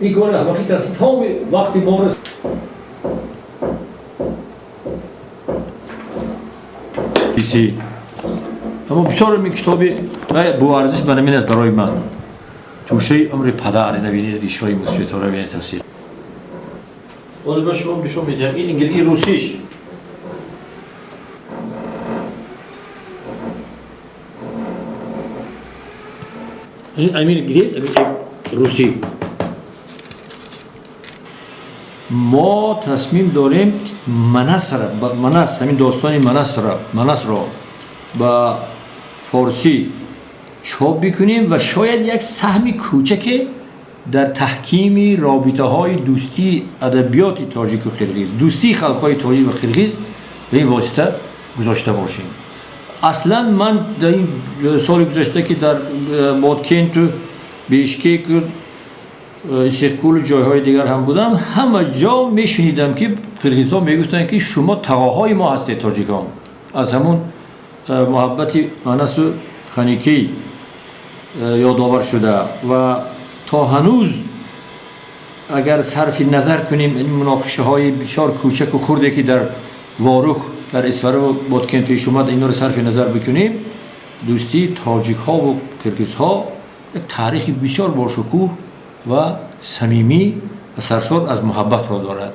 این کار اخلاقی در تمام وقتی ما رو اما بسیار این کتابی با ارزش بنامین برای من توشه عمر پدر نبینید ریشه‌های مثبت را ببینید تاثیر. حالا با شما نشون میدم این انگلیسی روسیش. این انگلیسی روسی. ما تصمیم داریم منس همین داستان منس را با فارسی چاپ بکنیم و شاید یک سهم کوچک در تحکیم رابطه های دوستی ادبیات تاجیک و قرقیز، دوستی خلق های تاجیک و قرقیز به این واسطه گذاشته باشیم. اصلا من در این سال گذشته که در مادکن تو بیشکک سرکول جایهای دیگر هم بودم، همه جا میشنیدم که قرقیزها میگفتن که شما تقاهای ما هستید تاجیکان. از همون محبت منس و خانیکی یادآور شده و تا هنوز اگر صرف نظر کنیم این مناقشه های بسیار کوچک و خرده که در واروخ در اسفره و بادکن پیش اومد اینا رو صرف نظر بکنیم، دوستی تاجیک ها و قرقیز ها یک تاریخ بسیار باشکوه و صمیمی و سرشار از محبت را دارد.